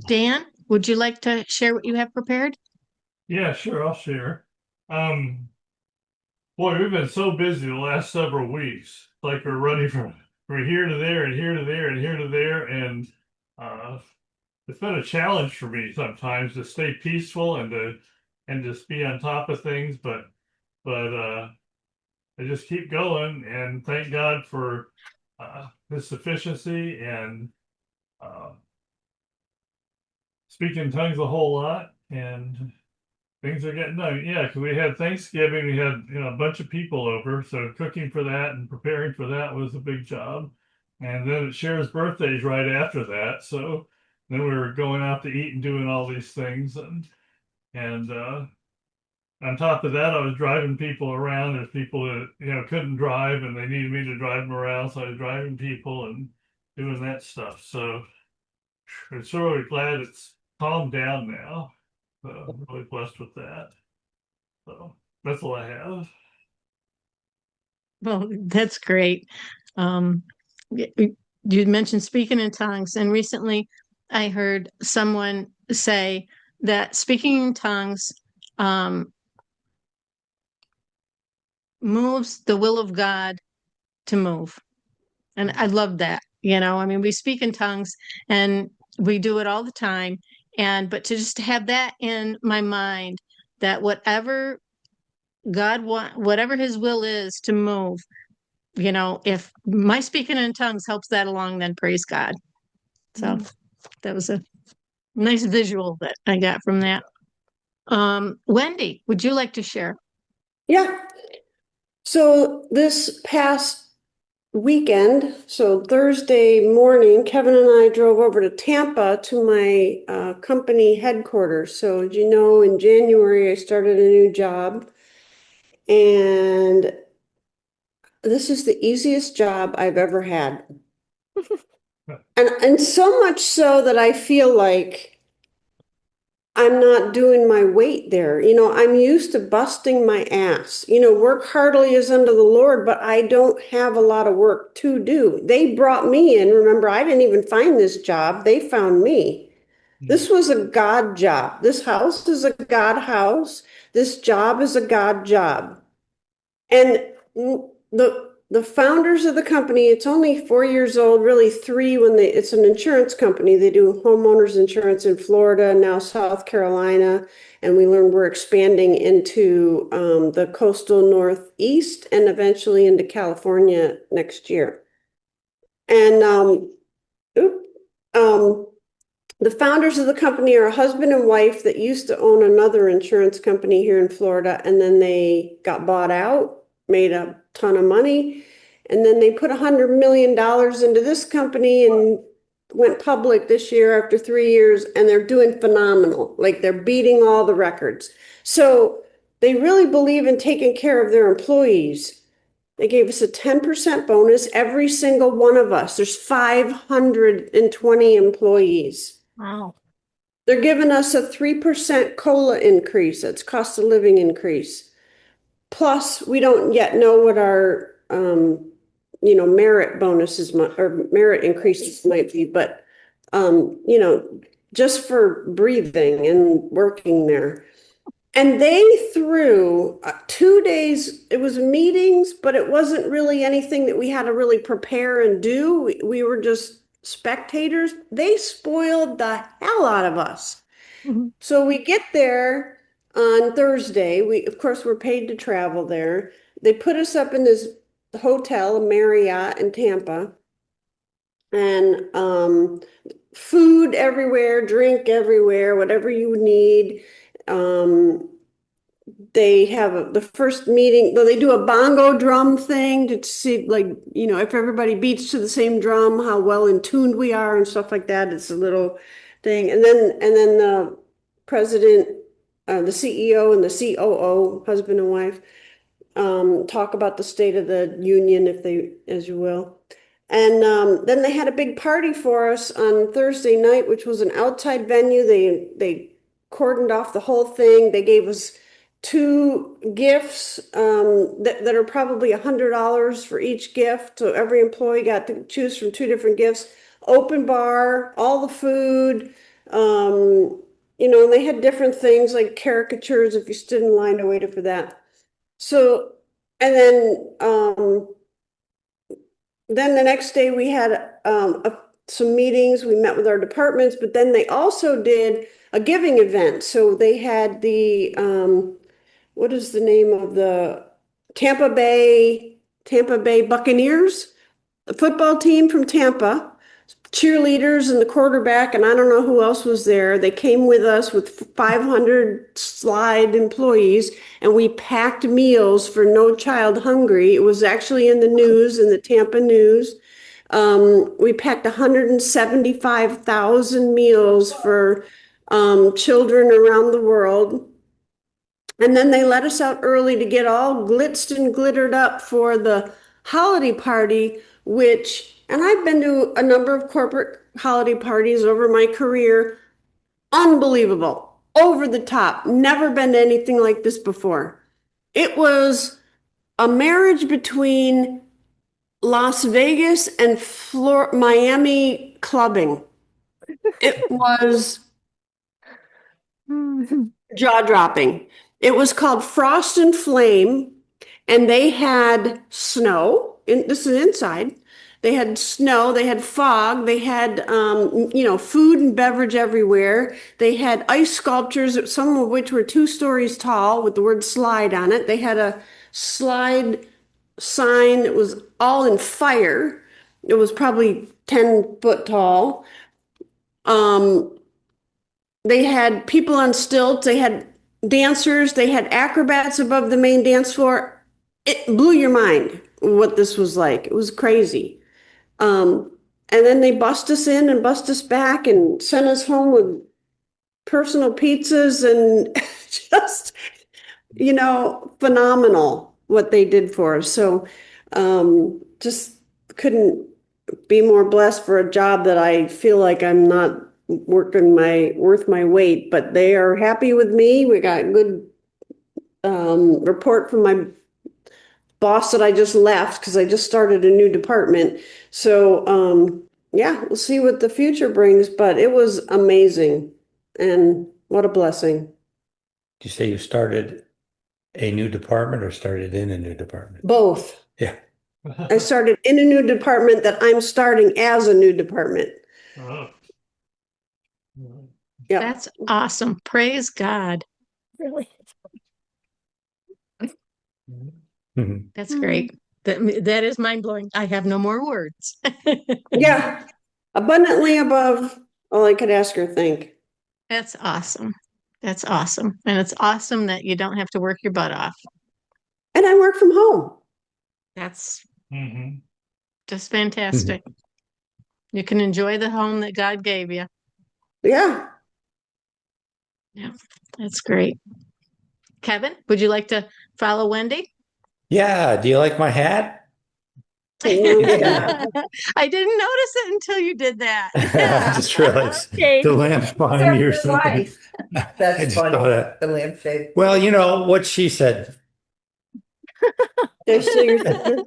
Dan, would you like to share what you have prepared? Yeah, sure, I'll share. Um, Boy, we've been so busy the last several weeks. It's like we're running from here to there and here to there and here to there, and uh, it's been a challenge for me sometimes to stay peaceful and just be on top of things. But I just keep going, and thank God for His sufficiency and uh, speak in tongues a whole lot and things are getting done. Yeah, because we had Thanksgiving, we had a bunch of people over, so cooking for that and preparing for that was a big job. And then Cher's birthday's right after that, so then we were going out to eat and doing all these things, and on top of that, I was driving people around. There's people that couldn't drive, and they needed me to drive them around, so I was driving people and doing that stuff. So I'm so really glad it's calmed down now. So I'm really blessed with that. So that's all I have. Well, that's great. Um, you mentioned speaking in tongues, and recently I heard someone say that speaking in tongues um, moves the will of God to move. And I love that. I mean, we speak in tongues and we do it all the time. But to just have that in my mind that whatever his will is to move, if my speaking in tongues helps that along, then praise God. So that was a nice visual that I got from that. Wendy, would you like to share? Yeah. So this past weekend, so Thursday morning, Kevin and I drove over to Tampa to my company headquarters. So, as you know, in January, I started a new job, and this is the easiest job I've ever had. And so much so that I feel like I'm not doing my weight there. I'm used to busting my ass. Work heartily as unto the Lord, but I don't have a lot of work to do. They brought me in. Remember, I didn't even find this job. They found me. This was a God job. This house is a God house. This job is a God job. And the founders of the company, it's only 4 years old, really three when it's an insurance company. They do homeowners insurance in Florida, now South Carolina, and we learned we're expanding into the coastal Northeast and eventually into California next year. And oop, um, the founders of the company are a husband and wife that used to own another insurance company here in Florida, and then they got bought out, made a ton of money, and then they put $100 million into this company and went public this year after 3 years, and they're doing phenomenal. Like they're beating all the records. So they really believe in taking care of their employees. They gave us a 10% bonus, every single one of us. There's 520 employees. Wow. They're giving us a 3% COLA increase. That's cost of living increase. Plus, we don't yet know what our, merit bonuses or merit increases might be, but, just for breathing and working there. And they threw 2 days, it was meetings, but it wasn't really anything that we had to really prepare and do. We were just spectators. They spoiled the hell out of us. Mhm. So we get there on Thursday. Of course, we're paid to travel there. They put us up in this hotel, a Marriott in Tampa, and food everywhere, drink everywhere, whatever you need. Um, they have the first meeting, though they do a bongo drum thing to see, like, if everybody beats to the same drum, how well in tuned we are and stuff like that. It's a little thing. And then the president, the CEO and the COO, husband and wife, talk about the state of the union, if they, as you will. And then they had a big party for us on Thursday night, which was an outside venue. They cordoned off the whole thing. They gave us two gifts that are probably $100 for each gift. So every employee got to choose from two different gifts. Open bar, all the food, And they had different things like caricatures if you stood in line and waited for that. So, and then the next day we had some meetings. We met with our departments, but then they also did a giving event. So they had what is the name of the Tampa Bay Buccaneers, the football team from Tampa, cheerleaders and the quarterback, and I don't know who else was there. They came with us with 500 slide employees, and we packed meals for No Child Hungry. It was actually in the news, in the Tampa news. We packed 175,000 meals for children around the world. And then they let us out early to get all glitzed and glittered up for the holiday party, and I've been to a number of corporate holiday parties over my career. Unbelievable, over the top, never been to anything like this before. It was a marriage between Las Vegas and Miami clubbing. It was jaw dropping. It was called Frost and Flame, and they had snow. This is inside. They had snow, they had fog, they had food and beverage everywhere. They had ice sculptures, some of which were 2 stories tall with the word slide on it. They had a slide sign that was all in fire. It was probably 10 foot tall. They had people on stilts, they had dancers, they had acrobats above the main dance floor. It blew your mind what this was like. It was crazy. And then they bust us in and bust us back and sent us home with personal pizzas and just, phenomenal what they did for us. So, just couldn't be more blessed for a job that I feel like I'm not worth my weight, but they are happy with me. We got good report from my boss that I just left because I just started a new department. So yeah, we'll see what the future brings, but it was amazing and what a blessing. Did you say you started a new department or started in a new department? Both. Yeah. I started in a new department that I'm starting as a new department. Oh. Yeah. That's awesome. Praise God. Really? Mhm. That's great. That is mind blowing. I have no more words. Yeah. Abundantly above all I could ask or think. That's awesome. That's awesome. And it's awesome that you don't have to work your butt off. And I work from home. That's Mhm. just fantastic. You can enjoy the home that God gave you. Yeah. Yeah, that's great. Kevin, would you like to follow Wendy? Yeah. Do you like my hat? Yeah. I didn't notice it until you did that. I just realized Okay. the lamp's behind you or something. Wife. I That's just saw funny. that. The lampshade. Well, you know what she said. They're still your sister?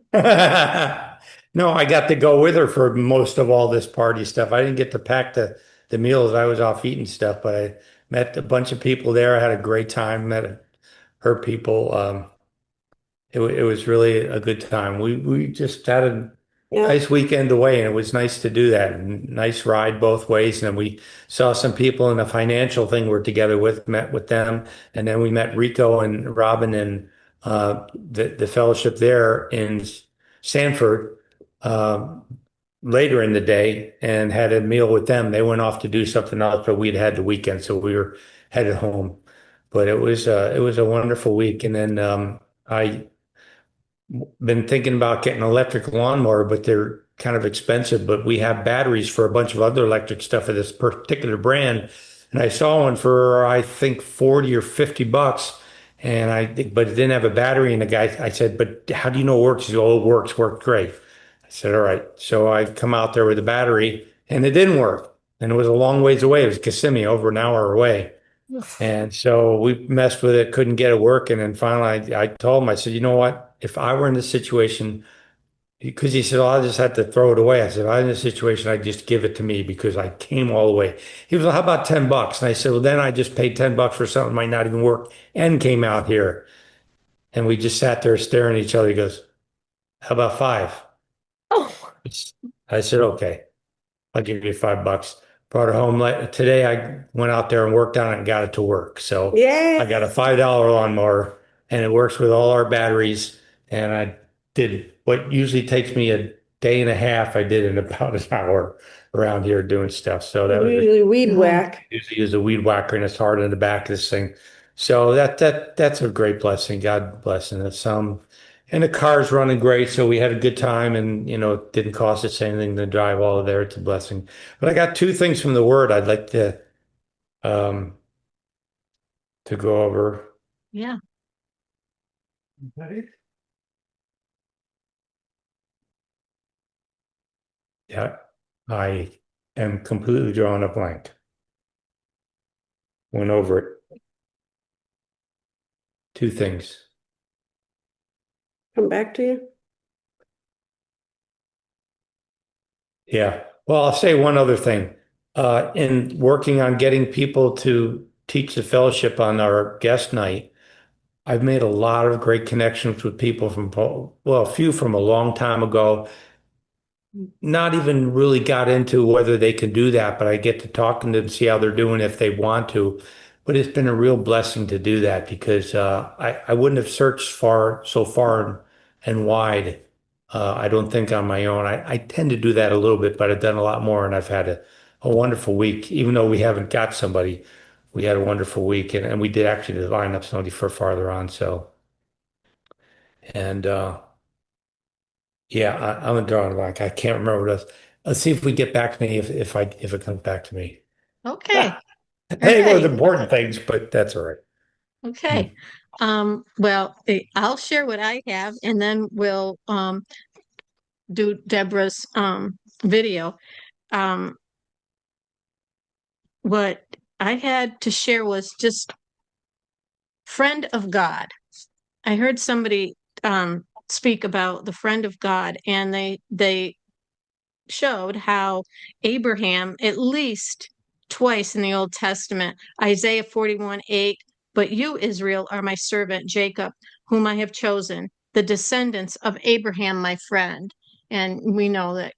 No, I got to go with her for most of all this party stuff. I didn't get to pack the meals. I was off eating stuff, but I met a bunch of people there. I had a great time, met her people. It was really a good time. We just had a Yeah. nice weekend away, and it was nice to do that. And nice ride both ways. And then we saw some people in the financial thing we're together with, met with them, and then we met Rico and Robin and the fellowship there in Sanford later in the day, and had a meal with them. They went off to do something else, but we'd had the weekend, so we were headed home. But it was a wonderful week. And then I been thinking about getting an electric lawnmower, but they're kind of expensive. But we have batteries for a bunch of other electric stuff of this particular brand. And I saw one for, I think, 40 or 50 bucks. But it didn't have a battery. And the guy, I said, but how do you know it works? He said, oh, it worked great. I said, all right. So I come out there with a battery and it didn't work. And it was a long ways away. It was Kissimmee, over an hour away. And so we messed with it, couldn't get it working. And finally, I told him, I said, you know what? If I were in this situation, because he said, "Oh, I'll just have to throw it away." I said, "If I'm in a situation, I'd just give it to me because I came all the way." He was like, "How about $10?" And I said, "Well, then I just paid $10 for something that might not even work and came out here." And we just sat there staring at each other. He goes, "How about five?" Oh, I said, "Okay, I'll give you $5." Brought it home. Today, I went out there and worked on it and got it to work. So Yeah. I got a $5 lawnmower and it works with all our batteries. And I did what usually takes me a day and a half. I did in about an hour around here doing stuff. So that was Usually weed oh, whack. usually use a weed whacker and it's hard in the back of this thing. So that's a great blessing. God blessing us. And the car's running great, so we had a good time, and it didn't cost us anything to drive all there. It's a blessing. But I got two things from the Word I'd like um to go over. yeah. Okay. Yeah, I am completely drawing a blank. Went over it. Two things. Come back to you. Yeah. Well, I'll say one other thing. In working on getting people to teach the fellowship on our guest night, I've made a lot of great connections with people well, a few from a long time ago. Not even really got into whether they can do that, but I get to talking to them, see how they're doing if they want to. But it's been a real blessing to do that because I wouldn't have searched so far and wide. I don't think on my own. I tend to do that a little bit, but I've done a lot more, and I've had a wonderful week. Even though we haven't got somebody, we had a wonderful week, and we did actually line up somebody for farther on. So, and yeah, I'm drawing a blank. I can't remember what else. Let's see if we get back to me if it comes back to me. Okay. I All think it was right. important things, but that's all right. Okay. Well, I'll share what I have and then we'll do Deborah's video. Um, what I had to share was just friend of God. I heard somebody speak about the friend of God, and they showed how Abraham, at least twice in the Old Testament, Isaiah 41:8, but you, Israel, are my servant Jacob, whom I have chosen, the descendants of Abraham, my friend. And we know that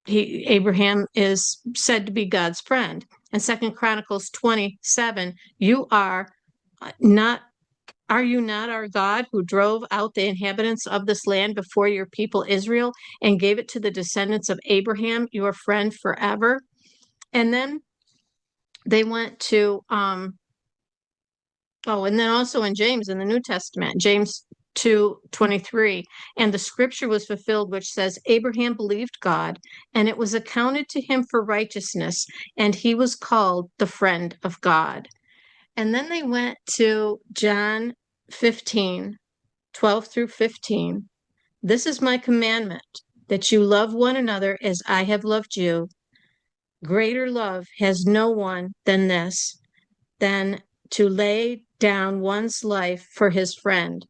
Abraham is said to be God's friend. And Second Chronicles 27, you not are you not our God who drove out the inhabitants of this land before your people Israel and gave it to the descendants of Abraham, your friend forever? And then they went to and then also in James in the New Testament, James 2:23, and the scripture was fulfilled, which says, Abraham believed God, and it was accounted to him for righteousness, and he was called the friend of God. And then they went to John 15:12 through 15. This is my commandment, that you love one another as I have loved you. Greater love has no one than this, than to lay down one's life for his friend.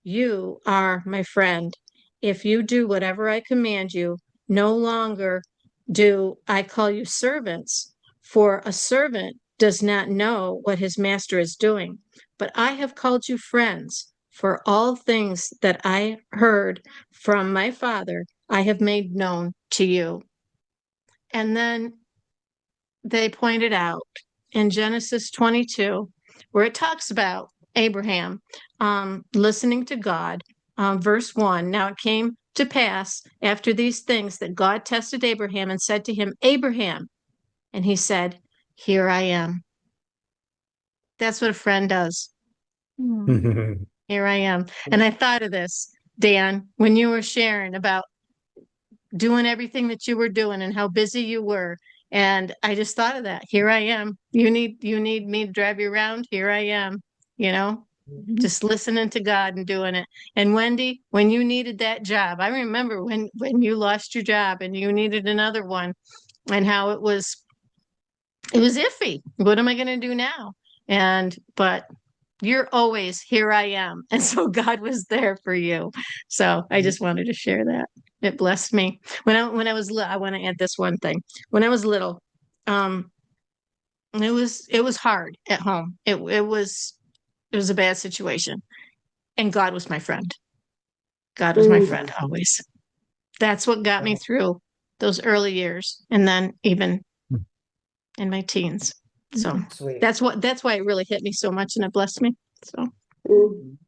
You are my friend if you do whatever I command you. No longer do I call you servants, for a servant does not know what his master is doing. But I have called you friends, for all things that I heard from my Father, I have made known to you. And then they pointed out in Genesis 22, where it talks about Abraham listening to God, verse 1. Now it came to pass after these things that God tested Abraham and said to him, Abraham. And he said, Here I am. That's what a friend does. Here I am. And I thought of this, Dan, when you were sharing about doing everything that you were doing and how busy you were. And I just thought of that. Here I am. You need me to drive you around. Here I am, you know, just listening to God and doing it. And Wendy, when you needed that job, I remember when you lost your job and you needed another one and how it was iffy. What am I going to do now? But you're always here I am. And so God was there for you. So I just wanted to share that. It blessed me. When I was little, I want to add this one thing. When I was little, um, it was hard at home. It was a bad situation. And God was my friend. God was my Mm. friend always. That's what got me through those early years. And then even in my teens. So Sweet. that's why it really hit me so much and it blessed me. So Mm.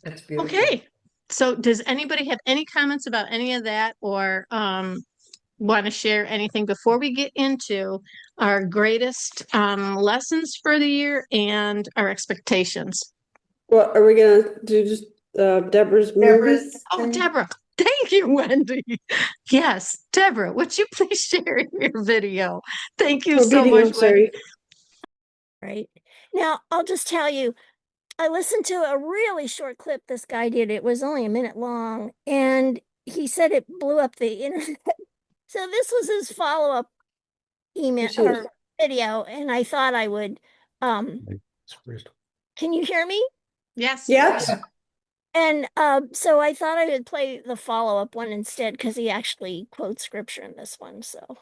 That's beautiful. okay. So does anybody have any comments about any of that or want to share anything before we get into our greatest lessons for the year and our expectations? Well, are we gonna do just Deborah's movie? Oh, Deborah, thank you, Wendy. Yes, Deborah, would you please share your video? Thank you Oh, so video, much, sorry. Wendy. Right. Now, I'll just tell you, I listened to a really short clip this guy did. It was only a minute long, and he said it blew up the internet. So this was his follow-up email You've seen it. or video, and I thought I would can you hear me? Yes. Yes? And so I thought I would play the follow-up one instead because he actually quotes scripture in this one. So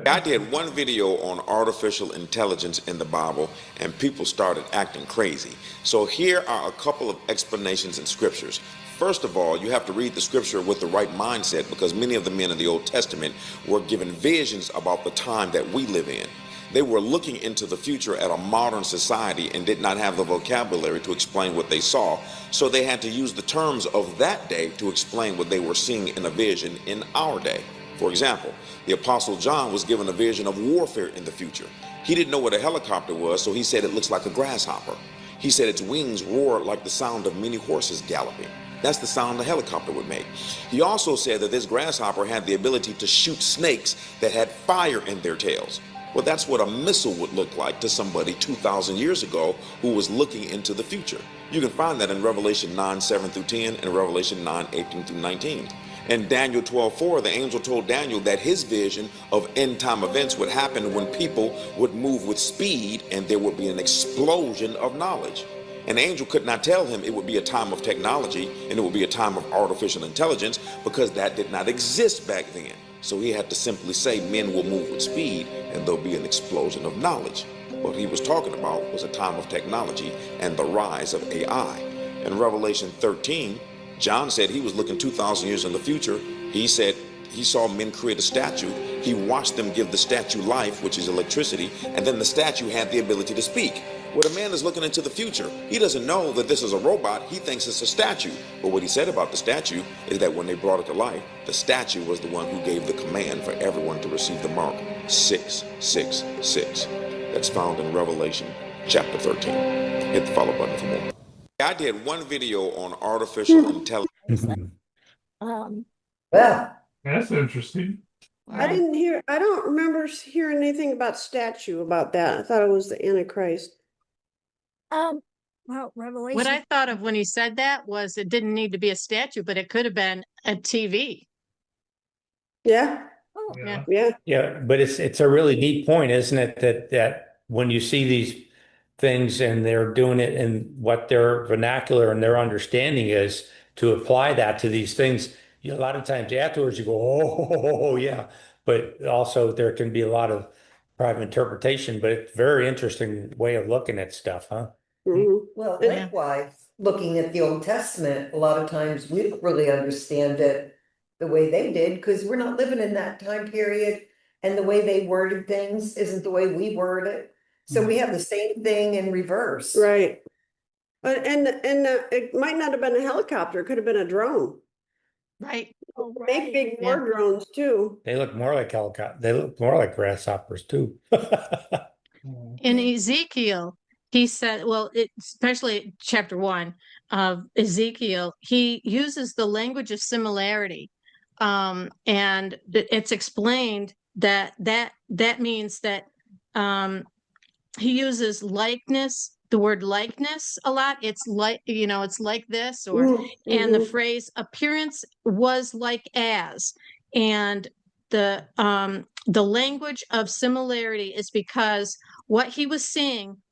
I did one video on artificial intelligence in the Bible, and people started acting crazy. So here are a couple of explanations in scriptures. First of all, you have to read the scripture with the right mindset, because many of the men in the Old Testament were given visions about the time that we live in. They were looking into the future at a modern society and did not have the vocabulary to explain what they saw. So they had to use the terms of that day to explain what they were seeing in a vision in our day. For example, the Apostle John was given a vision of warfare in the future. He didn't know what a helicopter was, so he said it looks like a grasshopper. He said its wings roar like the sound of many horses galloping. That's the sound a helicopter would make. He also said that this grasshopper had the ability to shoot snakes that had fire in their tails. Well, that's what a missile would look like to somebody 2,000 years ago who was looking into the future. You can find that in Revelation 9:7-10 and Revelation 9:18-19. In Daniel 12:4, the angel told Daniel that his vision of end-time events would happen when people would move with speed and there would be an explosion of knowledge. An angel could not tell him it would be a time of technology and it would be a time of artificial intelligence, because that did not exist back then. So he had to simply say men will move with speed and there'll be an explosion of knowledge. What he was talking about was a time of technology and the rise of AI. In Revelation 13, John said he was looking 2,000 years in the future. He said he saw men create a statue. He watched them give the statue life, which is electricity, and then the statue had the ability to speak. When a man is looking into the future, he doesn't know that this is a robot. He thinks it's a statue. But what he said about the statue is that when they brought it to life, the statue was the one who gave the command for everyone to receive the mark 666. That's found in Revelation chapter 13. Hit the follow button for more. I did one video on artificial intelligence. Well, That's interesting. I don't remember hearing anything about statue about that. I thought it was the Antichrist. well, Revelation. What I thought of when he said that was it didn't need to be a statue, but it could have been a TV. Yeah, Oh, Yeah. yeah. Yeah, but it's a really neat point, isn't it? That when you see these things and they're doing it in what their vernacular and their understanding is, to apply that to these things, a lot of times afterwards you go, oh yeah. But also there can be a lot of private interpretation, but it's a very interesting way of looking at stuff, huh? Mhm. well, Yeah. likewise, looking at the Old Testament, a lot of times we don't really understand it the way they did, because we're not living in that time period. And the way they worded things isn't the way we word it. So we have the same thing in reverse. Right. But and it might not have been a helicopter, it could have been a drone. Right. oh, Make right. big war drones too. They look more like helicopter. They look more like grasshoppers too. In Ezekiel, he said, well, especially chapter 1 of Ezekiel, he uses the language of similarity. And it's explained that means that he uses likeness, the word likeness a lot. It's like, it's like this, or and the Mhm. phrase appearance was like as. And the language of similarity is because what he was seeing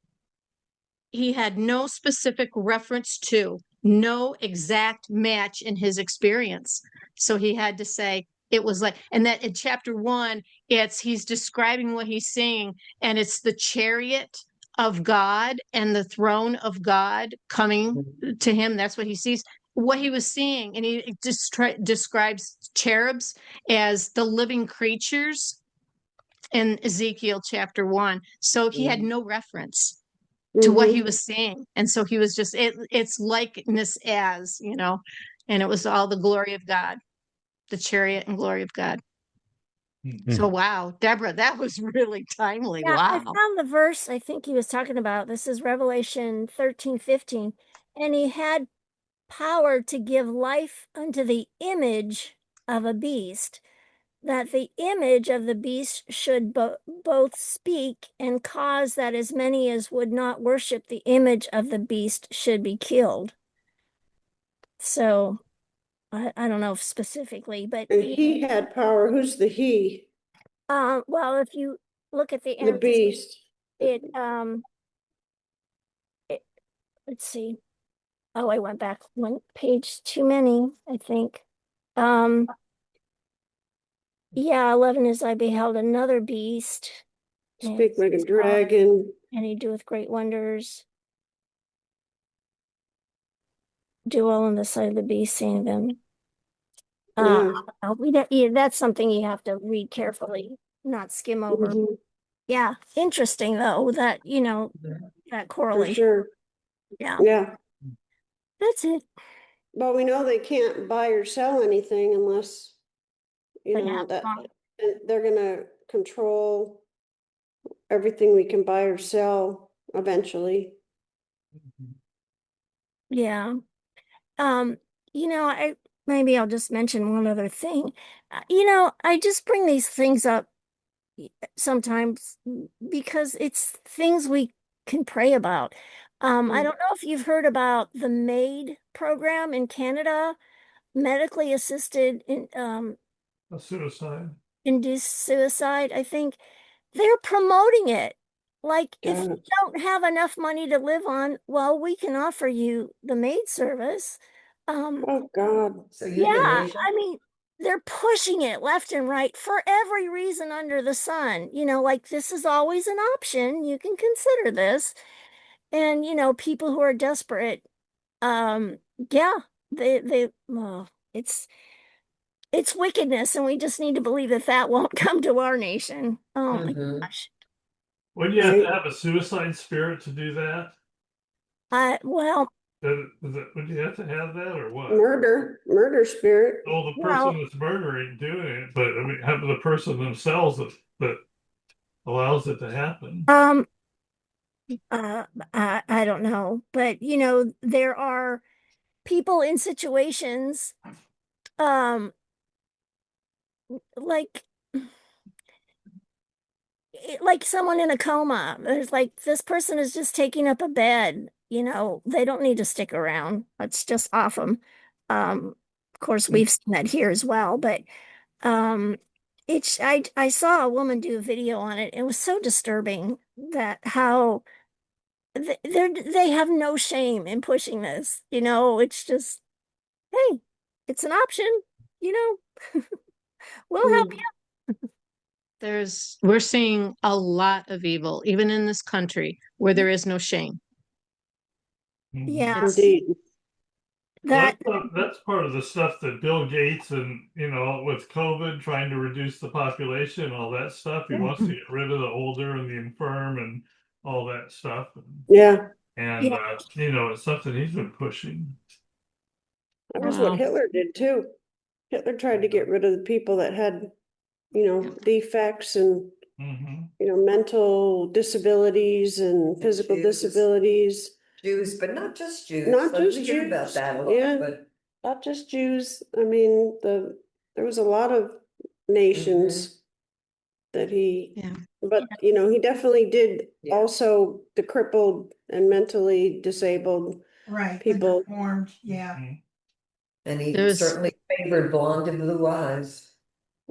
he had no specific reference to, no exact match in his experience. So he had to say, it was like, and that in chapter 1, he's describing what he's seeing, and it's the chariot of God and the throne of God coming to him. That's what he sees, what he was seeing. And he just describes cherubs as the living creatures in Ezekiel chapter 1. So he had no reference to what he was seeing. And so he was just, it's likeness as, and it was all the glory of God, the chariot and glory of God. So wow, Deborah, that was really timely. Yeah, I Wow. found the verse I think he was talking about. This is Revelation 13:15. And he had power to give life unto the image of a beast, that the image of the beast should both speak and cause that as many as would not worship the image of the beast should be killed. So I don't know specifically, but And he had power. Who's the he? well, if you look at the The beast. it let's see. Oh, I went back one page too many, I think. Yeah, 11 is I beheld another beast. Speak like a dragon. And he doeth great wonders. Do all on the side of the beast, seeing them. Yeah. That's something you have to read carefully, not skim over. Mhm. Yeah, interesting though, that, that For correlation. sure. Yeah, Yeah. that's it. But we know they can't buy or sell anything unless, They have that to. they're gonna control everything we can buy or sell eventually. Yeah. Um, maybe I'll just mention one other thing. I just bring these things up sometimes because it's things we can pray about. I don't know if you've heard about the MAID program in Canada, medically assisted A suicide. induced suicide. I think they're promoting it. Like if you God. don't have enough money to live on, well, we can offer you the MAID service. Oh, God. So Yeah, euthanasia. I mean, they're pushing it left and right for every reason under the sun. Like this is always an option. You can consider this. And, people who are desperate, um, yeah, well, it's wickedness, and we just need to believe that that won't come to our nation. Oh my gosh. Wouldn't you have to have a suicide spirit to do that? Well, Would you have to have that or what? Murder spirit. Well, the well, person that's murdering doing it, but I mean, have the person themselves that allows it to happen. I don't know, but there are people in situations, um, like like someone in a coma. There's like this person is just taking up a bed. They don't need to stick around. It's just off them. Of course, we've seen that here as well, but I saw a woman do a video on it. It was so disturbing that how they have no shame in pushing this. It's just, hey, it's an option. You know, we'll help you. We're seeing a lot of evil, even in this country, where there is no shame. Yeah, Indeed. that That's part of the stuff that Bill Gates and with COVID trying to reduce the population and all that stuff. He wants to get rid of the older and the infirm and all that stuff. Yeah. And it's something he's been pushing. That was what Hitler did too. Hitler tried to get rid of the people that had, defects and, mental disabilities and physical disabilities. Jews, but not just Jews. Not Like, just we hear about Jews. that a lot, Yeah. but Not just Jews. I mean, there was a lot of nations that he, Yeah. but he definitely did Yeah. also the crippled and mentally disabled Right, the people. deformed, yeah. and he There's- certainly favored blonde and blue eyes.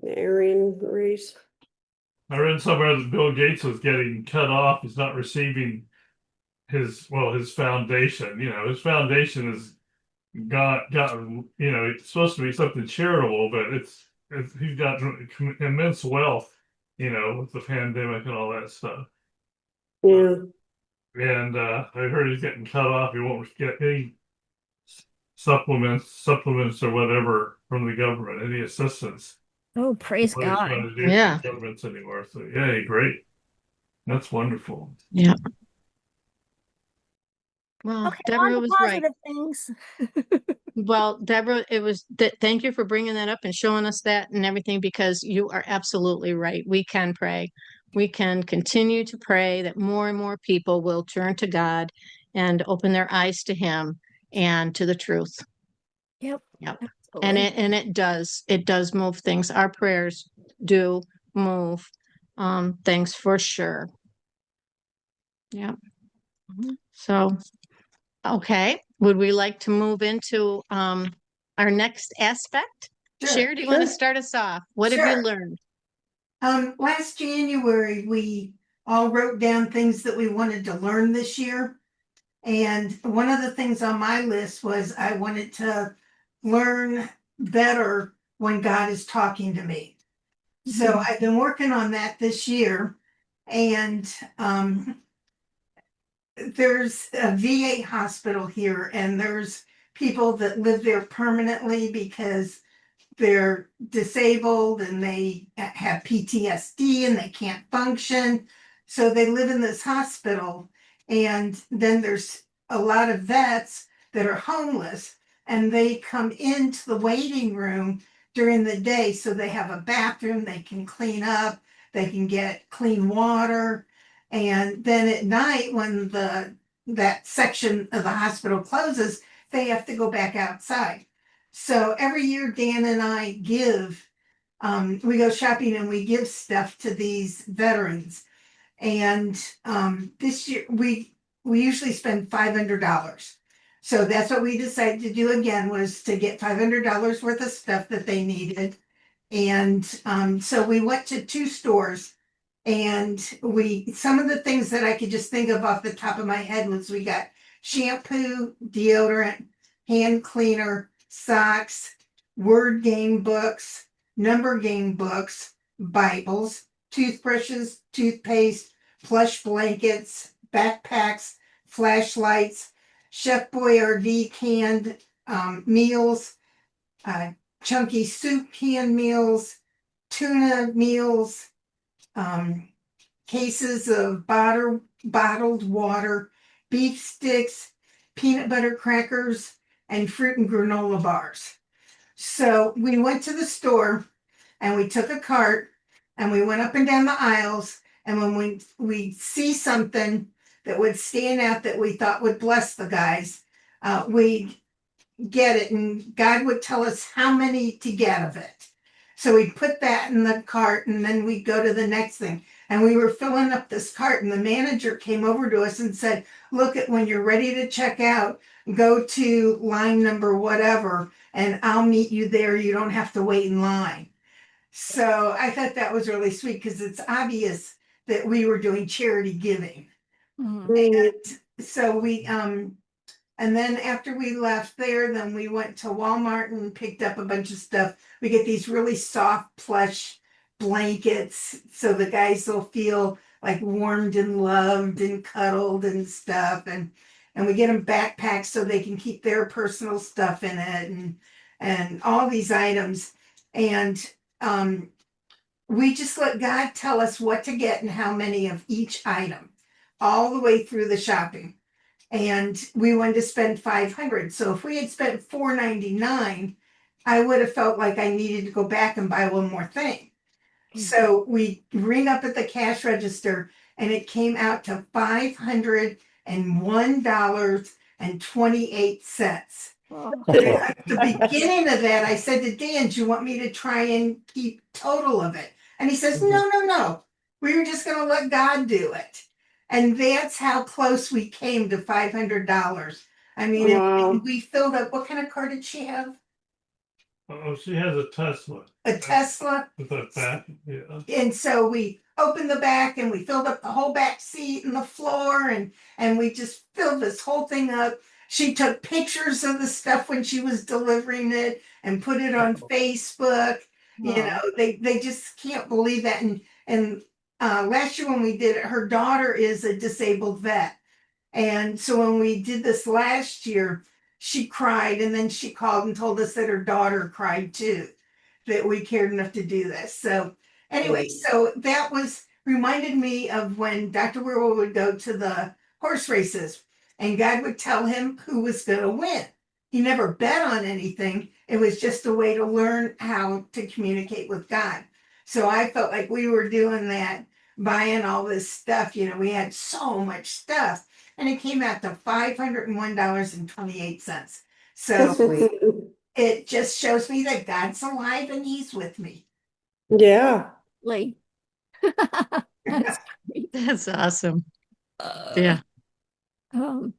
The Aryan race. I read somewhere that Bill Gates was getting cut off. He's not receiving his foundation. His foundation is gotten, it's supposed to be something charitable, but he's got immense wealth, with the pandemic and all that stuff. Yeah. And I heard he's getting cut off. He won't get any supplements or whatever from the government, any assistance. Oh, praise What he's God. trying to do Yeah. for governments anymore. So yay, great. That's wonderful. Yeah. Well, Okay, Deborah on to was right. positive things. Well, Deborah, it was that. Thank you for bringing that up and showing us that and everything, because you are absolutely right. We can pray. We can continue to pray that more and more people will turn to God and open their eyes to Him and to the truth. Yep. Yep. Absolutely. And it does move things. Our prayers do move things for sure. Yeah. Mhm. So, okay. Would we like to move into our next aspect? Sure, Cher, do you want to sure. start us off? What have you Sure. learned? Last January, we all wrote down things that we wanted to learn this year. And one of the things on my list was I wanted to learn better when God is talking to me. So I've been working on that this year. And there's a VA hospital here, and there's people that live there permanently because they're disabled and they have PTSD and they can't function. So they live in this hospital. And then there's a lot of vets that are homeless, and they come into the waiting room during the day. So they have a bathroom, they can clean up, they can get clean water. And then at night, when that section of the hospital closes, they have to go back outside. So every year, Dan and I we go shopping and we give stuff to these veterans. And this year, we usually spend $500. So that's what we decided to do again, was to get $500 worth of stuff that they needed. And so we went to 2 stores, and some of the things that I could just think of off the top of my head was we got shampoo, deodorant, hand cleaner, socks, word game books, number game books, Bibles, toothbrushes, toothpaste, plush blankets, backpacks, flashlights, Chef Boyardee canned meals, chunky soup can meals, tuna meals, cases of bottled water, beef sticks, peanut butter crackers, and fruit and granola bars. So we went to the store and we took a cart and we went up and down the aisles. And when we see something that would stand out that we thought would bless the guys, we'd get it, and God would tell us how many to get of it. So we'd put that in the cart, and then we'd go to the next thing. And we were filling up this cart, and the manager came over to us and said, look, at when you're ready to check out, go to line number whatever, and I'll meet you there. You don't have to wait in line. So I thought that was really sweet, because it's obvious that we were doing charity giving. And so and then after we left there, then we went to Walmart and picked up a bunch of stuff. We get these really soft plush blankets, so the guys will feel like warmed and loved and cuddled and stuff. And we get them backpacks so they can keep their personal stuff in it, and all these items. And we just let God tell us what to get and how many of each item, all the way through the shopping. And we wanted to spend 500. So if we had spent $4.99, I would have felt like I needed to go back and buy one more thing. So we ring up at the cash register, and it came out to $501.28. At the beginning of that, I said to Dan, do you want me to try and keep total of it? And he says, no. We were just gonna let God do it. And that's how close we came to $500. I mean, Wow. we filled up, what kind of car did she have? Oh, she has a Tesla A Tesla. with that back. Yeah. And so we opened the back and we filled up the whole back seat and the floor and we just filled this whole thing up. She took pictures of the stuff when she was delivering it and put it on Facebook. You know, they just can't believe that. And last year when we did it, her daughter is a disabled vet. And so when we did this last year, she cried and then she called and told us that her daughter cried too, that we cared enough to do this. So anyway, so that was reminded me of when Dr. Wirwell would go to the horse races and God would tell him who was going to win. He never bet on anything. It was just a way to learn how to communicate with God. So I felt like we were doing that, buying all this stuff. You know, we had so much stuff and it came out to $501.28. So Sweet. it just shows me that God's alive and he's with me. Yeah. Like, that's great. That's awesome. Yeah, Um,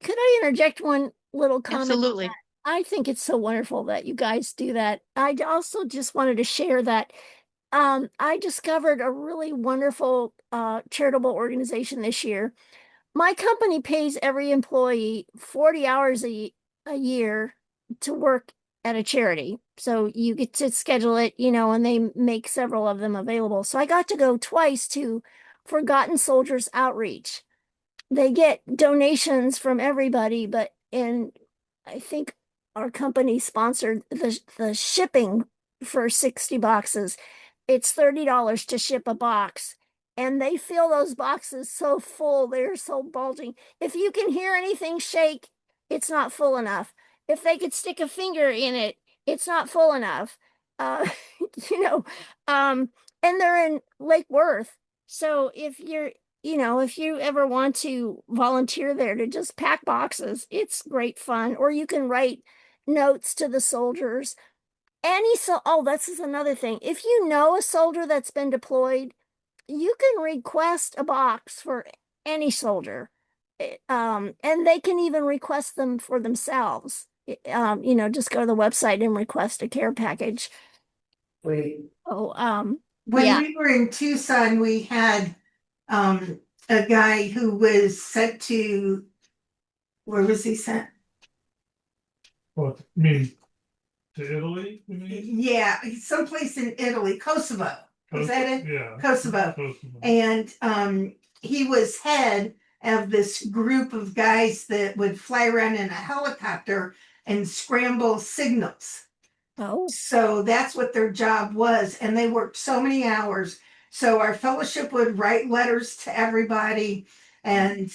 could I interject one little comment? absolutely. I think it's so wonderful that you guys do that. I also just wanted to share that I discovered a really wonderful charitable organization this year. My company pays every employee 40 hours a year to work at a charity. So you get to schedule it, you know, and they make several of them available. So I got to go twice to Forgotten Soldiers Outreach. They get donations from everybody, but I think our company sponsored the shipping for 60 boxes. It's $30 to ship a box. And they fill those boxes so full, they're so bulging. If you can hear anything shake, it's not full enough. If they could stick a finger in it, it's not full enough. Uh, you know, and they're in Lake Worth. So if you're, you know, if you ever want to volunteer there to just pack boxes, it's great fun. Or you can write notes to the soldiers. This is another thing. If you know a soldier that's been deployed, you can request a box for any soldier. And they can even request them for themselves. You know, just go to the website and request a care package. Sweet. Oh, When yeah. we were in Tucson, we had a guy who was sent to, where was he sent? Well, I mean, to Italy, you mean? Yeah, someplace in Italy, Kosovo. Was that it? Yeah. Kosovo. Kosovo. And he was head of this group of guys that would fly around in a helicopter and scramble signals. Oh, So that's what their job was. And they worked so many hours. So our fellowship would write letters to everybody. And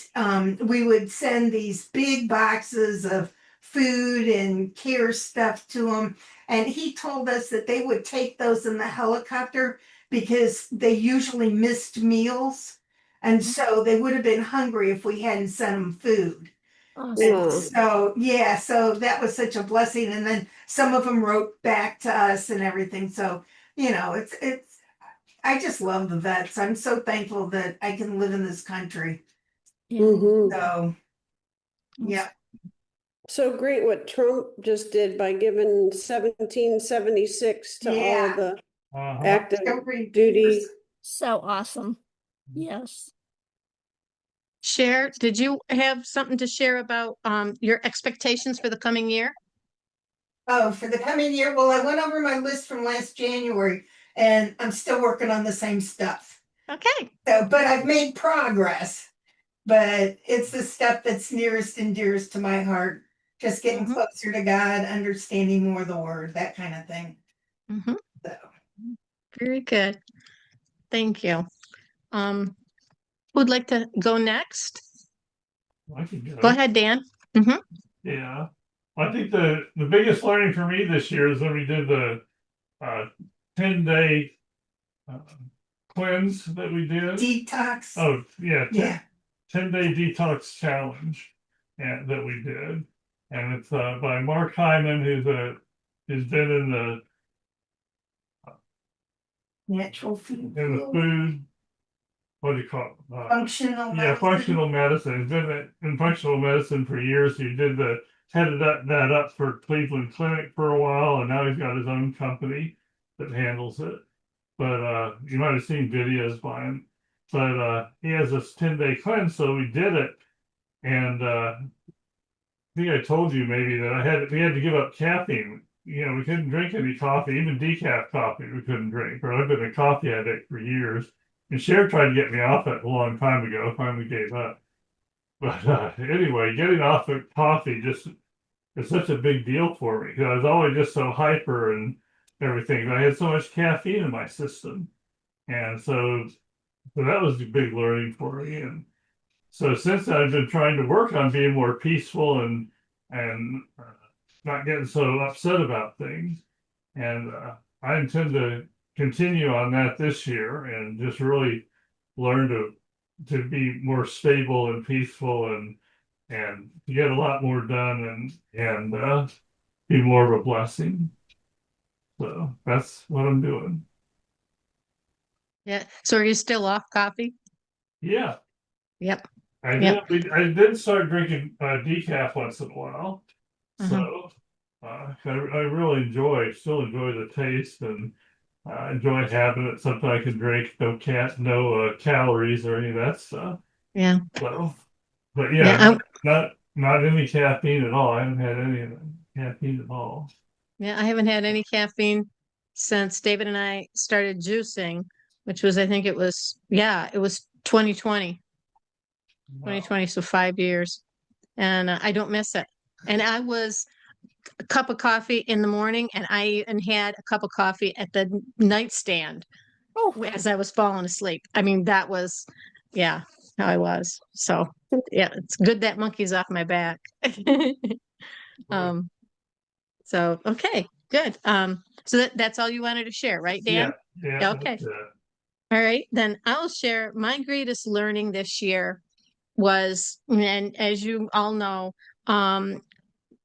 we would send these big boxes of food and care stuff to them. And he told us that they would take those in the helicopter because they usually missed meals. And so they would have been hungry if we hadn't sent them food. awesome. Yeah. So, yeah, so that was such a blessing. And then some of them wrote back to us and everything. So, you know, I just love the vets. I'm so thankful that I can live in this country. Yeah. Mhm. So, yeah. So great what Trump just did by giving 1776 to all Yeah. of the Uh-huh. active Every duty. So awesome. Yes. Share, did you have something to share about your expectations for the coming year? Oh, for the coming year, well, I went over my list from last January and I'm still working on the same stuff. Okay. So, but I've made progress. But it's the stuff that's nearest and dearest to my heart. Just getting Mhm. closer to God, understanding more of the word, that kind of thing. Mhm. So, Very good. Thank you. Who'd like to go next? I can go. Go ahead, Dan. Mhm. Yeah. I think the biggest learning for me this year is when we did the 10-day cleanse that we did. detox. Oh, yeah. Yeah. 10-day detox challenge that we did. And it's by Mark Hyman, who's been in the Natural food. food, what do you call it? Functional. Yeah, functional medicine. He's been in functional medicine for years. He headed that up for Cleveland Clinic for a while, and now he's got his own company that handles it. but you might have seen videos by him. But he has this 10-day cleanse, so we did it. And I think I told you maybe that we had to give up caffeine. You know, we couldn't drink any coffee, even decaf coffee we couldn't drink. But I've been a coffee addict for years. And Cher tried to get me off it a long time ago, finally gave up. But anyway, getting off of coffee just is such a big deal for me because I was always just so hyper and everything. I had so much caffeine in my system. And so that was a big learning for me. And so since then, I've been trying to work on being more peaceful and not getting so upset about things. And I intend to continue on that this year and just really learn to be more stable and peaceful and to get a lot more done and be more of a blessing. So that's what I'm doing. Yeah. So are you still off coffee? Yeah, Yep. I Yep. did start drinking decaf once in a while. Uh-huh. So I really still enjoy the taste and enjoy having it. Sometimes I can drink no calories or any of that stuff. Yeah. So, but Yeah. yeah, not any caffeine at all. I haven't had any caffeine at all. Yeah. I haven't had any caffeine since David and I started juicing, which was, I think it was 2020. Wow. 2020, so 5 years. And I don't miss it. And I was a cup of coffee in the morning, and I even had a cup of coffee at the nightstand as I was falling asleep. I mean, that was, how I was. So, yeah, it's good that monkey's off my back. um, so, okay, good. So that's all you wanted to share, right, Dan? Yeah. Okay. That's it. All right, then I'll share my greatest learning this year was, and as you all know,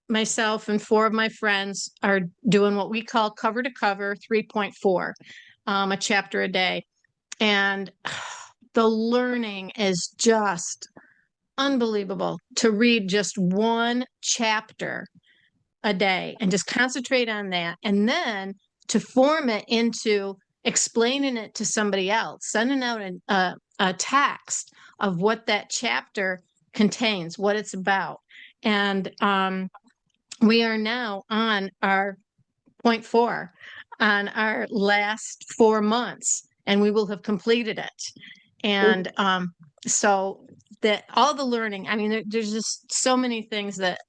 myself and 4 of my friends are doing what we call cover to cover 3.4, a chapter a day. And the learning is just unbelievable to read just one chapter a day and just concentrate on that. And then to form it into explaining it to somebody else, sending out a text of what that chapter contains, what it's about. And we are now on our 0.4 on our last 4 months, and we will have completed it. And so that all the learning, I mean, there's just so many things that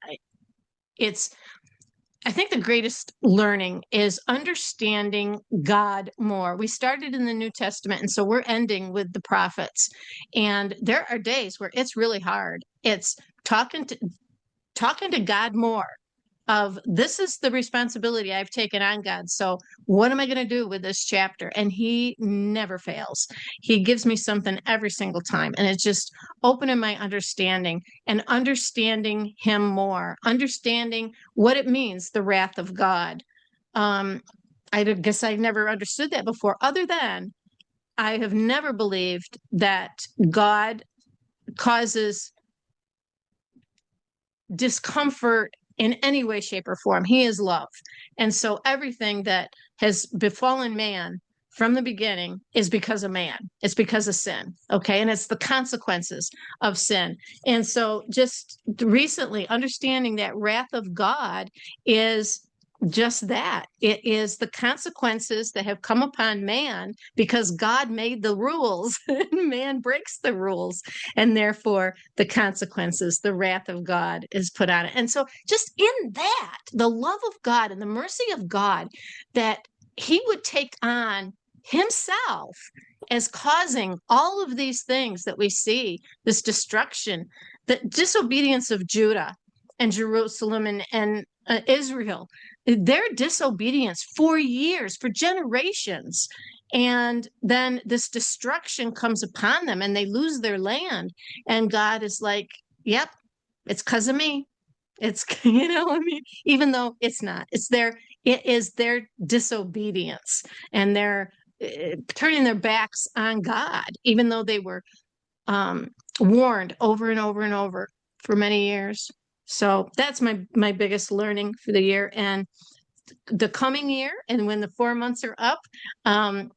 I think the greatest learning is understanding God more. We started in the New Testament, and so we're ending with the prophets. And there are days where it's really hard. It's talking to God more of, this is the responsibility I've taken on, God. So what am I going to do with this chapter? And he never fails. He gives me something every single time. And it's just opening my understanding and understanding him more, understanding what it means, the wrath of God. I guess I never understood that before, other than I have never believed that God causes discomfort in any way, shape, or form. He is love. And so everything that has befallen man from the beginning is because of man. It's because of sin. Okay. And it's the consequences of sin. And so just recently understanding that wrath of God is just that. It is the consequences that have come upon man because God made the rules and man breaks the rules. And therefore the consequences, the wrath of God is put on it. And so just in that, the love of God and the mercy of God, that he would take on himself as causing all of these things that we see, this destruction, the disobedience of Judah and Jerusalem and Israel, their disobedience for years, for generations. And then this destruction comes upon them and they lose their land. And God is like, yep, it's because of me. It's, I mean, even though it's not, it is their disobedience and their turning their backs on God, even though they were warned over and over and over for many years. So that's my biggest learning for the year. And the coming year, and when the 4 months are up, at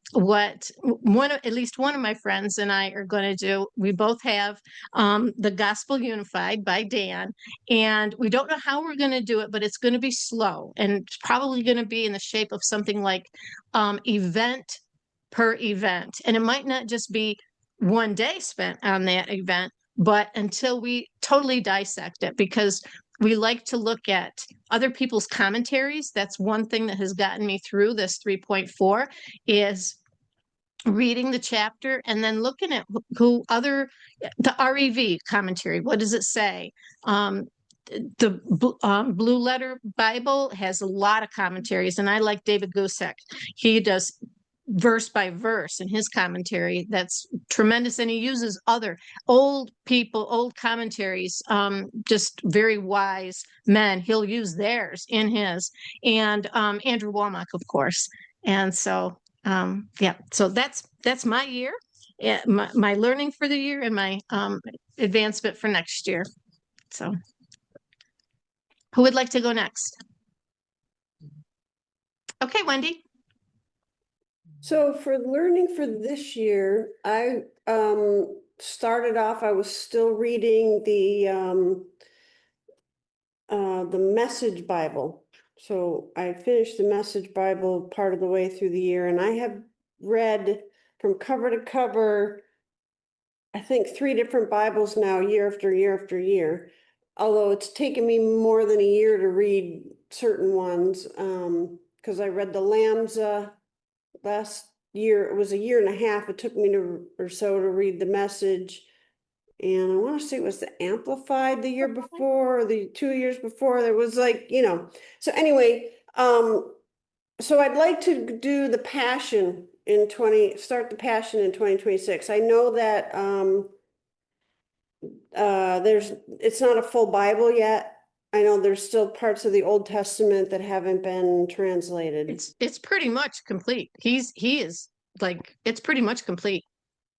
least one of my friends and I are going to do. We both have the Gospel Unified by Dan, and we don't know how we're going to do it, but it's going to be slow, and it's probably going to be in the shape of something like event per event, and it might not just be one day spent on that event, but until we totally dissect it, because we like to look at other people's commentaries. That's one thing that has gotten me through this 3.4, is reading the chapter and then looking at the REV commentary. What does it say? The Blue Letter Bible has a lot of commentaries, and I like David Gusick. He does verse by verse in his commentary. That's tremendous, and he uses other old commentaries, just very wise men. He'll use theirs in his, and Andrew Womack, of course. And so yeah, so that's my year, my learning for the year, and my advancement for next year. So who would like to go next? Okay, Wendy. So for learning for this year, I started off, I was still reading the Message Bible. So I finished the Message Bible part of the way through the year, and I have read from cover to cover, I think 3 different Bibles now, year after year after year. Although it's taken me more than a year to read certain ones, because I read the Lambda last year. It was a year and a half. It took me or so to read the Message. And I want to say it was the Amplified the year before, or the 2 years before. There was so anyway, so I'd like to do the Passion start the Passion in 2026. I know that it's not a full Bible yet. I know there's still parts of the Old Testament that haven't been translated. It's pretty much complete. He is like, it's pretty much complete.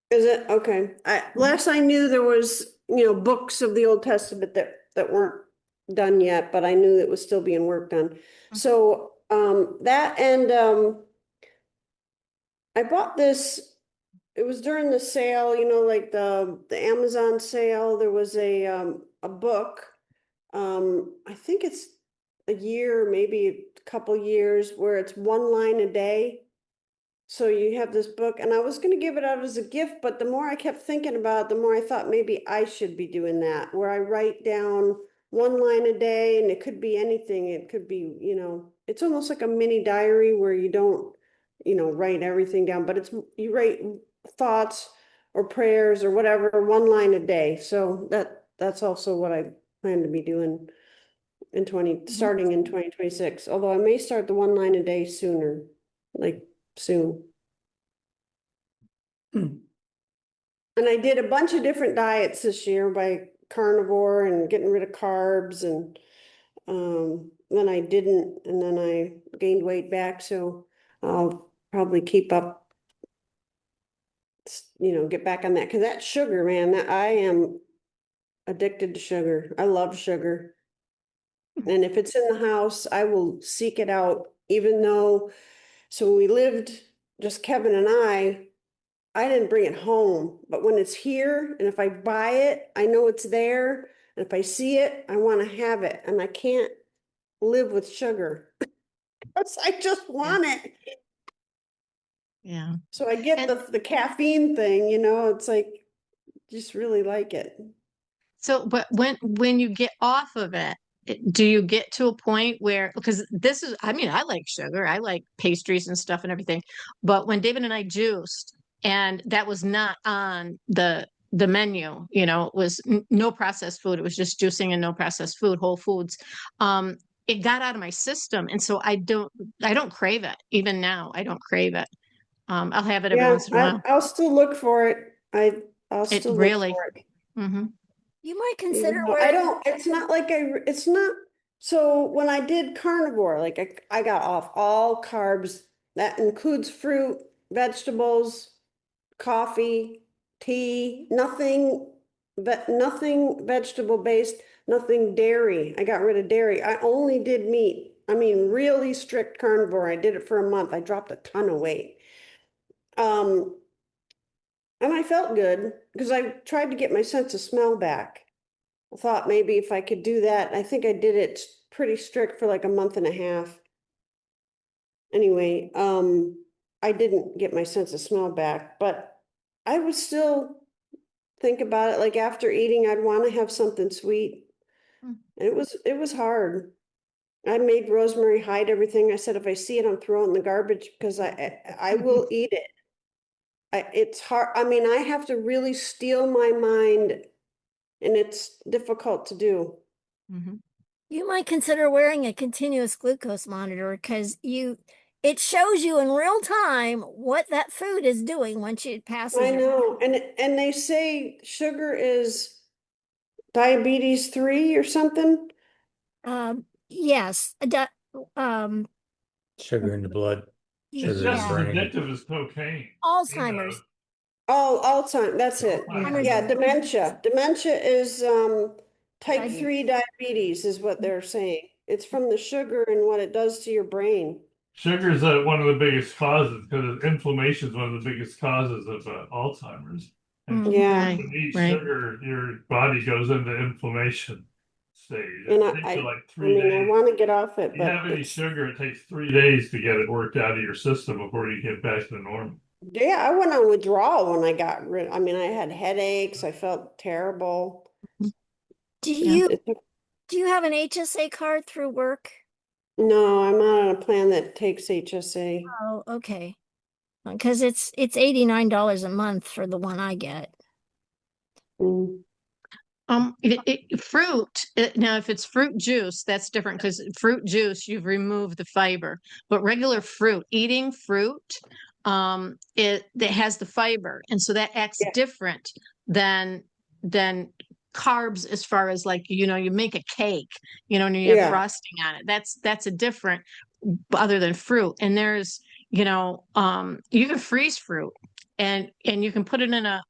Is it? Okay. Last I knew, there was, books of the Old Testament that weren't done yet, but I knew it was still being worked on. So that, and I bought this, it was during the sale, like the Amazon sale. There was a book. I think it's a year, maybe a couple years, where it's 1 line a day. So you have this book, and I was going to give it out as a gift, but the more I kept thinking about it, the more I thought maybe I should be doing that, where I write down 1 line a day, and it could be anything. It could be, it's almost like a mini diary where you don't, write everything down, but you write thoughts or prayers or whatever, 1 line a day. So that's also what I plan to be doing starting in 2026, although I may start the 1 line a day sooner, like soon. And I did a bunch of different diets this year by carnivore and getting rid of carbs, and then I didn't, and then I gained weight back. So I'll probably keep up, get back on that, because that sugar, man, I am addicted to sugar. I love sugar. And if it's in the house, I will seek it out, even though, so when we lived, just Kevin and I didn't bring it home, but when it's here, and if I buy it, I know it's there. And if I see it, I want to have it. And I can't live with sugar. I just want it. Yeah. So I get the caffeine thing, it's like, just really like it. So, but when you get off of it, do you get to a point where, because I mean, I like sugar, I like pastries and stuff and everything, but when David and I juiced, and that was not on the menu, it was no processed food, it was just juicing and no processed food, whole foods. It got out of my system, and so I don't crave it. Even now, I don't crave it. I'll have it every once in a while. I'll still look for it. I'll It still really. look for it. Mm-hmm. You might consider it's not like it's not. So when I did carnivore, like I got off all carbs. That includes fruit, vegetables, coffee, tea, nothing vegetable based, nothing dairy. I got rid of dairy. I only did meat. I mean, really strict carnivore. I did it for a month. I dropped a ton of weight. And I felt good because I tried to get my sense of smell back. I thought maybe if I could do that, I think I did it pretty strict for like a month and a half. Anyway, I didn't get my sense of smell back, but I would still think about it. Like after eating, I'd want to have something sweet. Hmm. And it was hard. I made Rosemary hide everything. I said, if I see it, I'm throwing it in the garbage because I will eat it. It's hard. I mean, I have to really steel my mind, and it's difficult to do. Mhm. You might consider wearing a continuous glucose monitor because it shows you in real time what that food is doing once it passes I your. know, and they say sugar is diabetes 3 or something. Yes, um, Sugar in the blood, It's sugar in the just as yeah, brain. addictive as cocaine. You know, Alzheimer's. Oh, Alzheimer's, that's it. Alzheimer's Yeah, is- dementia. Dementia is type Diabetes. 3 diabetes is what they're saying. It's from the sugar and what it does to your brain. Sugar is one of the biggest causes because inflammation is one of the biggest causes of Alzheimer's. And Mhm. Yeah. Right, when you eat right. sugar, your body goes into inflammation stage. And It takes you like I 3 mean, I days. want to get off it, If you but have any it's, sugar, it takes 3 days to get it worked out of your system before you get back to normal. yeah, I went on withdrawal when I got rid. I mean, I had headaches. I felt terrible. Do Yeah. you It, do you have an HSA card through work? no, I'm not on a plan that takes HSA. Oh, okay. Because it's $89 a month for the one I get. Mm. Fruit, now if it's fruit juice, that's different because fruit juice, you've removed the fiber. But regular fruit, eating fruit, it has the fiber, and so that acts Yeah. different than carbs as far as like, you know, you make a cake, you know, and you have Yeah. frosting on it. That's a different other than fruit. And there's, you know, you can freeze fruit and you can put it in a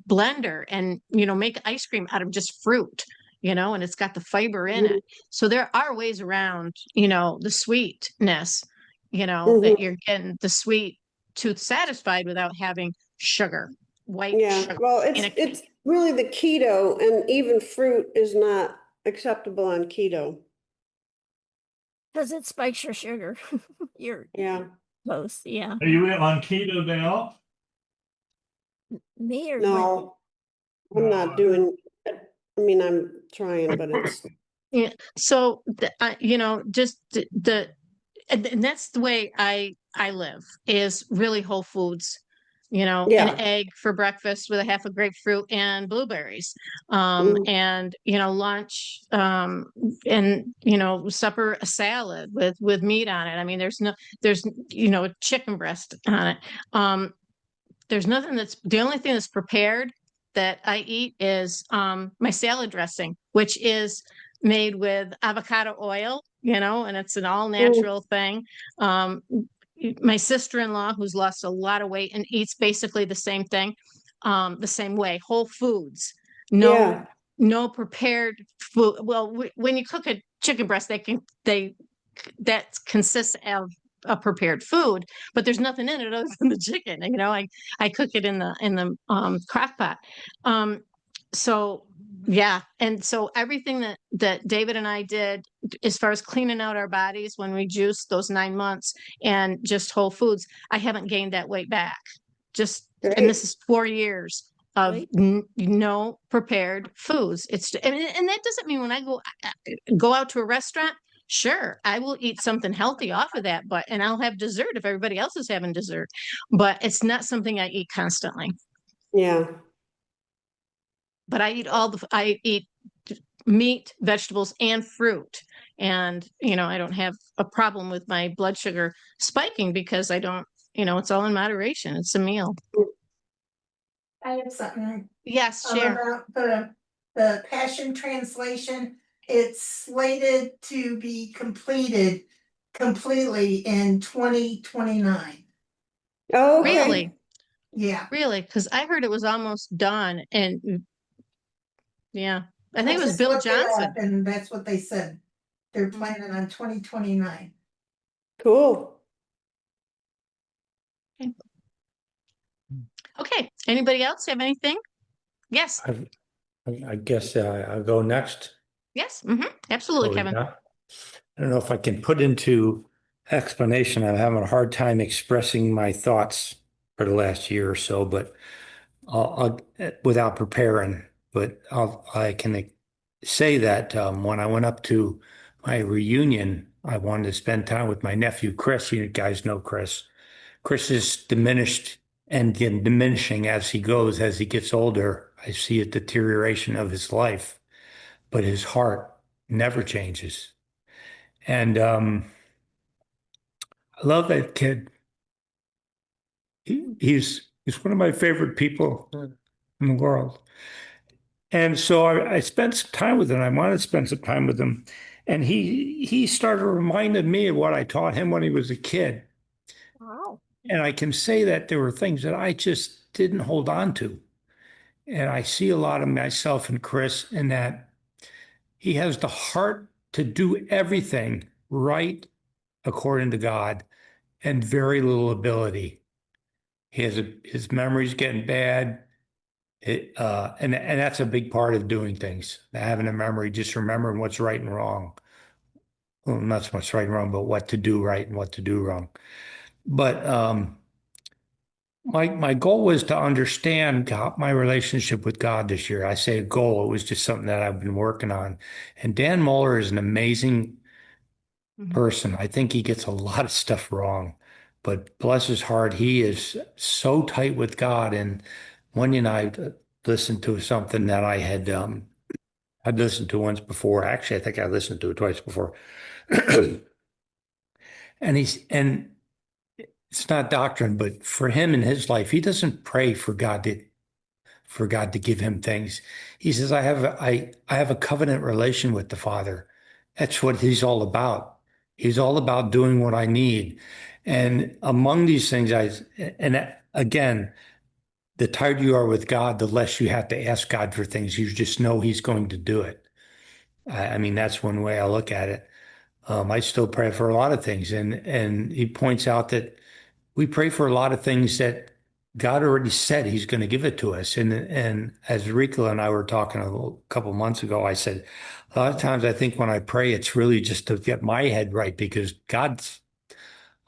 blender and, you know, make ice cream out of just fruit, you know, and it's got the fiber in Mhm. it. So there are ways around, you know, the sweetness, you know, Mhm. that you're getting the sweet tooth satisfied without having sugar, white Yeah. sugar Well, in a it's really the keto, and even fruit is not acceptable on keto. Because it spikes your sugar. Your Yeah. close, yeah. Are you on keto now? Me or Gwen? No, I'm not No. doing. I mean, I'm trying, but it's Yeah. So, you know, just and that's the way I live is really whole foods, you know, an yeah. egg for breakfast with a half a grapefruit and blueberries, Mm. and, you know, lunch, and, you know, supper, a salad with meat on it. I mean, there's, you know, a chicken breast on it. There's nothing the only thing that's prepared that I eat is my salad dressing, which is made with avocado oil, you know, and it's an all Mm. natural thing. Um, my sister-in-law, who's lost a lot of weight and eats basically the same thing, the same way, whole foods, no, Yeah. no prepared food. Well, when you cook a chicken breast, that consists of a prepared food, but there's nothing in it other than the chicken. You know, I cook it in the crock pot. So yeah, and so everything that David and I did as far as cleaning out our bodies when we juiced those 9 months and just whole foods, I haven't gained that weight back. And Great. this is 4 years of Wait. no prepared foods. And that doesn't mean when I go out to a restaurant, sure, I will eat something healthy off of that, and I'll have dessert if everybody else is having dessert, but it's not something I eat constantly. Yeah. But I eat meat, vegetables, and fruit. And, you know, I don't have a problem with my blood sugar spiking because I don't, you know, it's all in moderation. It's a meal. I have something Yes, share. about the Passion Translation. It's slated to be completed completely in 2029. Oh, okay. Really? Yeah. Really? Because I heard it was almost done. And yeah, I think it was just Bill looked it up, Johnson. and that's what they said. They're planning on 2029. Cool. Okay, anybody else have anything? Yes, I guess I'll go next. yes, absolutely, Oh, Kevin. yeah. I don't know if I can put into explanation. I'm having a hard time expressing my thoughts for the last year or so, but without preparing. But I can say that when I went up to my reunion, I wanted to spend time with my nephew Chris. You guys know Chris. Chris is diminished and getting diminishing as he goes, as he gets older. I see a deterioration of his life, but his heart never changes. And I love that kid. He's one of my favorite people in the world. And so I spent some time with him. I wanted to spend some time with him. And he started reminding me of what I taught him when he was a kid. Wow. And I can say that there were things that I just didn't hold on to. And I see a lot of myself in Chris in that he has the heart to do everything right according to God and very little ability. His memory's getting bad. And that's a big part of doing things. Having a memory, just remembering what's right and wrong. Well, not so much right and wrong, but what to do right and what to do wrong. But my goal was to understand God, my relationship with God this year. I say a goal, it was just something that I've been working on. And Dan Moeller is an amazing person. I think he gets a lot of stuff wrong, but bless his heart, he is so tight with God. And Wendy and I listened to something that I'd listened to once before. Actually, I think I listened to it twice before. And it's not doctrine, but for him in his life, he doesn't pray for God to give him things. He says, I have a covenant relation with the Father. That's what he's all about. He's all about doing what I need. And among these things, and again, the tighter you are with God, the less you have to ask God for things. You just know he's going to do it. I mean, that's one way I look at it. I still pray for a lot of things. And he points out that we pray for a lot of things that God already said he's going to give it to us. And as Rika and I were talking a couple months ago, I said, a lot of times I think when I pray, it's really just to get my head right because I'm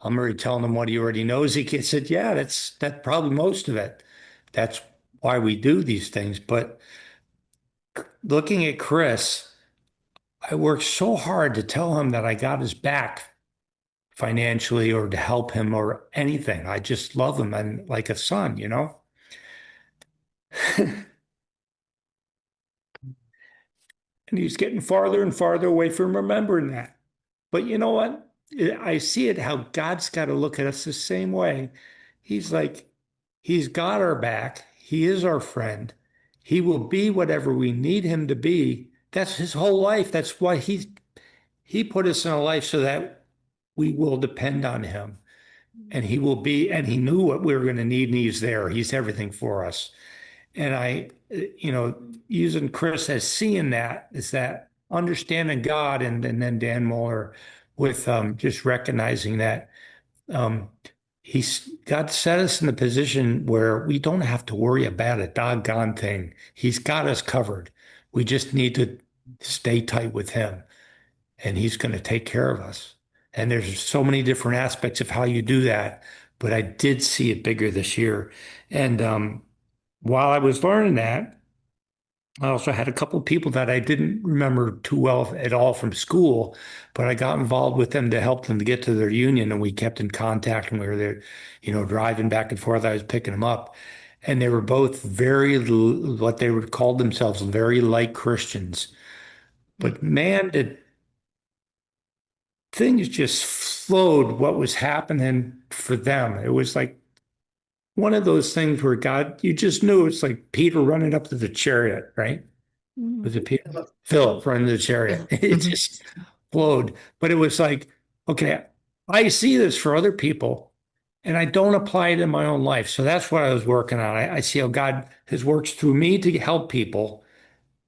already telling him what he already knows. He said, yeah, that's probably most of it. That's why we do these things. But looking at Chris, I worked so hard to tell him that I got his back financially or to help him or anything. I just love him and like a son, you know? And he's getting farther and farther away from remembering that. But you know what? I see it how God's got to look at us the same way. He's like, he's got our back. He is our friend. He will be whatever we need him to be. That's his whole life. That's why he put us in a life so that we will depend on him. And he will be, and he knew what we were going to need, and he's there. He's everything for us. And using Chris as seeing that is that understanding God, and then Dan Moeller with just recognizing that um, God set us in a position where we don't have to worry about a doggone thing. He's got us covered. We just need to stay tight with him and he's going to take care of us. And there's so many different aspects of how you do that, but I did see it bigger this year. And while I was learning that, I also had a couple of people that I didn't remember too well at all from school, but I got involved with them to help them to get to their union, and we kept in contact. And we were there, driving back and forth. I was picking them up, and they were both what they would call themselves, very like Christians. But man, did things just flowed what was happening for them. It was like one of those things where God, you just knew it's like Peter running up to the chariot, right? Was it Peter? Philip running to the chariot. It just flowed. But it was like, okay, I see this for other people and I don't apply it in my own life. So that's what I was working on. I see how God has worked through me to help people,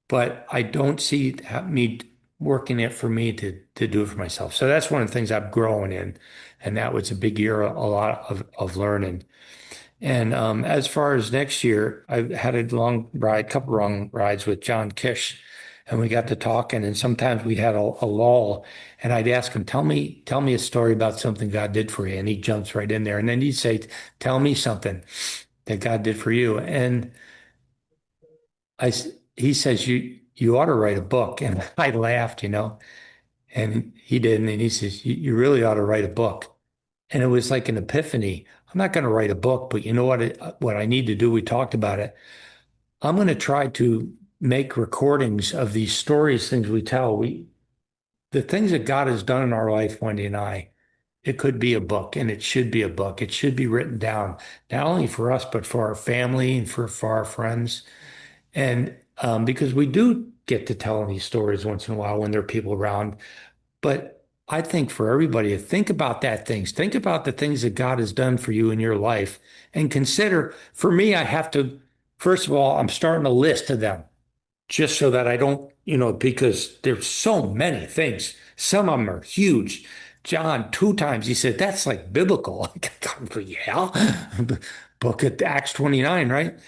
but I don't see me working it for me to do it for myself. So that's one of the things I'm growing in, and that was a big year, a lot of learning. And as far as next year, I had a couple long rides with John Kish, and we got to talking. And sometimes we had a lull, and I'd ask him, tell me a story about something God did for you," and he jumps right in there. And then he'd say, "Tell me something that God did for you." And he says, you ought to write a book. And I laughed, and he didn't. And he says, you really ought to write a book. And it was like an epiphany. I'm not going to write a book, but you know what I need to do? We talked about it. I'm going to try to make recordings of these stories, things we tell. The things that God has done in our life, Wendy and I, it could be a book, and it should be a book. It should be written down, not only for us, but for our family and for our friends. And because we do get to tell these stories once in a while when there are people around. But I think for everybody to think about think about the things that God has done for you in your life, and consider, for me, I have to, first of all, I'm starting a list of them just so that I don't, because there's so many things. Some of them are huge. John, 2 times, he said, that's like biblical. Yeah. Book of Acts 29, right?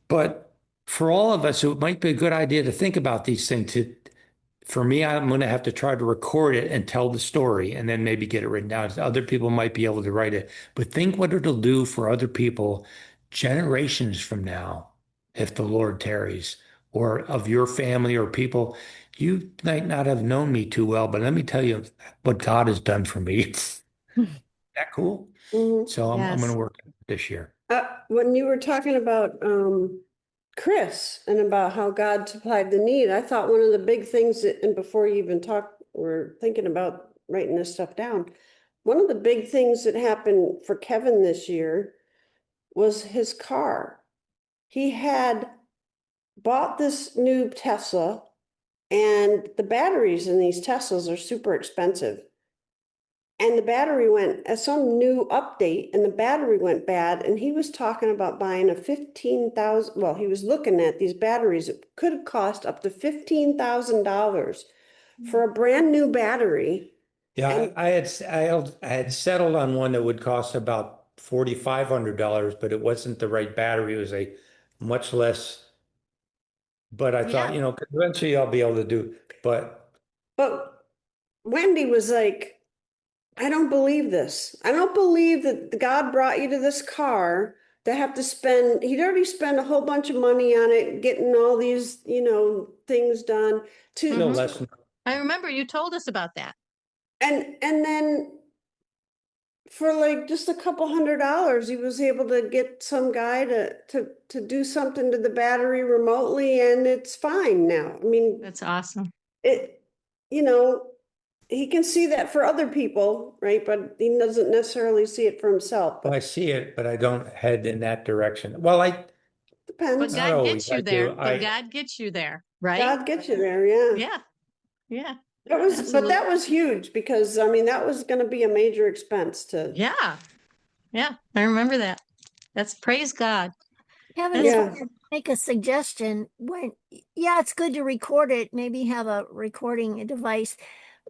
But for all of us, it might be a good idea to think about these things. For me, I'm going to have to try to record it and tell the story and then maybe get it written down. Other people might be able to write it. But think what it'll do for other people generations from now, if the Lord tarries, or of your family or people. You might not have known me too well, but let me tell you what God has done for me. That cool? Mhm. So I'm going Yes. to work this year. When you were talking about Chris and about how God supplied the need, I thought one of the big things that, and before you even talk, we're thinking about writing this stuff down. One of the big things that happened for Kevin this year was his car. He had bought this new Tesla, and the batteries in these Teslas are super expensive. And the battery went, some new update, and the battery went bad. And he was talking about buying a 15,000, well, he was looking at these batteries. It could have cost up to $15,000 for a brand new battery. Yeah, And I had settled on one that would cost about $4,500, but it wasn't the right battery. It was a much less. But I thought, Yeah. 'cause eventually I'll be able to do. but Wendy was like, I don't believe this. I don't believe that God brought you to this car to have to spend, he'd already spent a whole bunch of money on it, getting all these, things done No Mhm. less. I remember you told us about that. and then for like just a couple $100, he was able to get some guy to do something to the battery remotely, and it's fine now. I mean, That's awesome. it, you know, he can see that for other people, right? But he doesn't necessarily see it for himself, Well, I but see it, but I don't head in that direction. Well, But depends. not God always. gets you I do. there. But God gets you there, right? God gets you there, yeah. Yeah. Yeah. But Absolutely. that was huge because, I mean, that was gonna be a major expense to, Yeah. Yeah. I remember that. That's praise God. Kevin, That's if I yeah. could make a suggestion, yeah, it's good to record it, maybe have a recording device.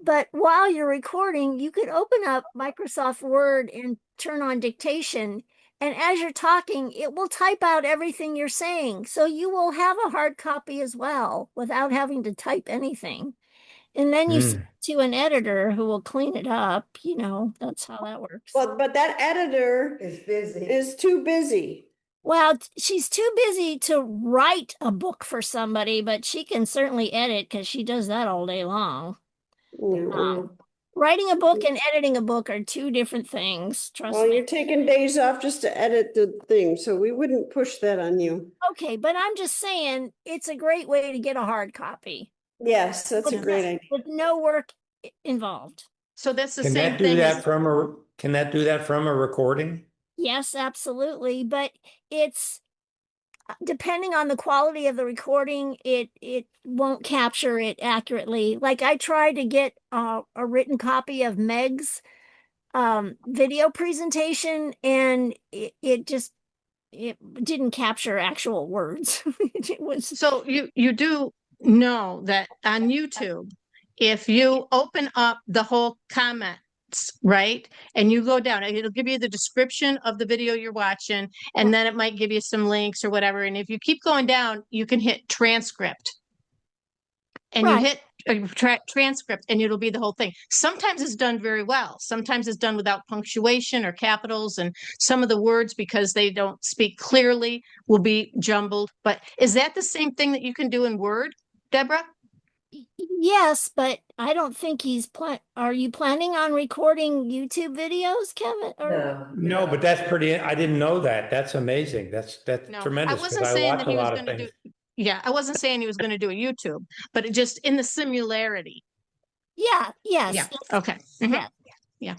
But while you're recording, you could open up Microsoft Word and turn on dictation. And as you're talking, it will type out everything you're saying. So you will have a hard copy as well without having to type anything. And then you send it to an editor who will clean it up. That's how that works. But that editor Is busy. is too busy. Well, she's too busy to write a book for somebody, but she can certainly edit because she does that all day long. Yeah. Writing a book and editing a book are two different things. Trust Well, me. you're taking days off just to edit the thing, so we wouldn't push that on you. Okay, but I'm just saying it's a great way to get a hard copy Yes, that's a Yes. great idea. with no work involved. So that's the Can same that do thing that as from a can that do that from a recording? Yes, absolutely. But it's depending on the quality of the recording, it won't capture it accurately. Like I tried to get a written copy of Meg's video presentation, and it didn't capture actual words. It was so you do know that on YouTube, if you open up the whole comments, right? And you go down, it'll give you the description of the video you're watching, and then it might give you some links or whatever. And if you keep going down, you can hit transcript. And you Right. hit transcript and it'll be the whole thing. Sometimes it's done very well. Sometimes it's done without punctuation or capitals, and some of the words, because they don't speak clearly, will be jumbled. But is that the same thing that you can do in Word, Deborah? Yes, but I don't think are you planning on recording YouTube videos, Kevin? No, but that's pretty, I didn't know that. That's amazing. That's No, tremendous I because wasn't I saying watch that a he was lot of going to things. do. Yeah, I wasn't saying he was going to do a YouTube, but it just in the similarity. Yeah, yes. Yeah. Okay. Mhm. Yeah.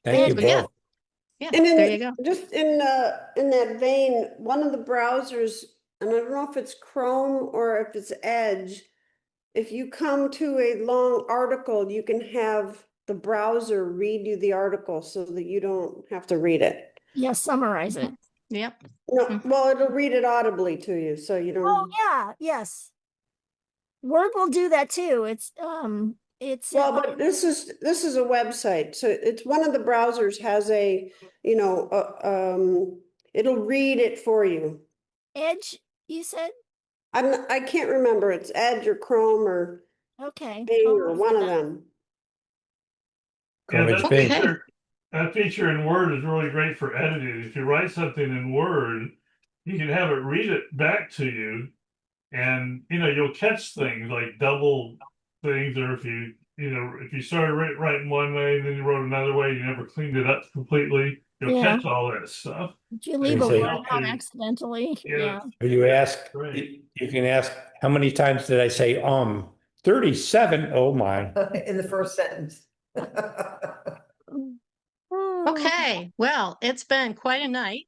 Thank you But yeah. both. Yeah. And There you go. just in that vein, one of the browsers, and I don't know if it's Chrome or if it's Edge, if you come to a long article, you can have the browser read you the article so that you don't have to read it. Yeah, summarize it. Yep. No, well, it'll read it audibly to you, so you Oh, don't. yeah, yes. Word will do that too. It's Well, but this is a website, so it's one of the browsers has a, you know, it'll read it for you. Edge, you said? I can't remember, it's Edge or Chrome or Okay. Bing I'll or look one for of that. them. Yeah, It's that big. Okay. that feature in Word is really great for editing. If you write something in Word, you can have it read it back to you, and you'll catch things like double things, or if you started writing one way and then you wrote another way, you never cleaned it up completely, you'll Yeah. catch all that stuff. Did you leave You a say- word out accidentally? Yeah. You ask, Right. you can ask, how many times did I say 37? Oh my. In the first sentence. Okay. Well, it's been quite a night.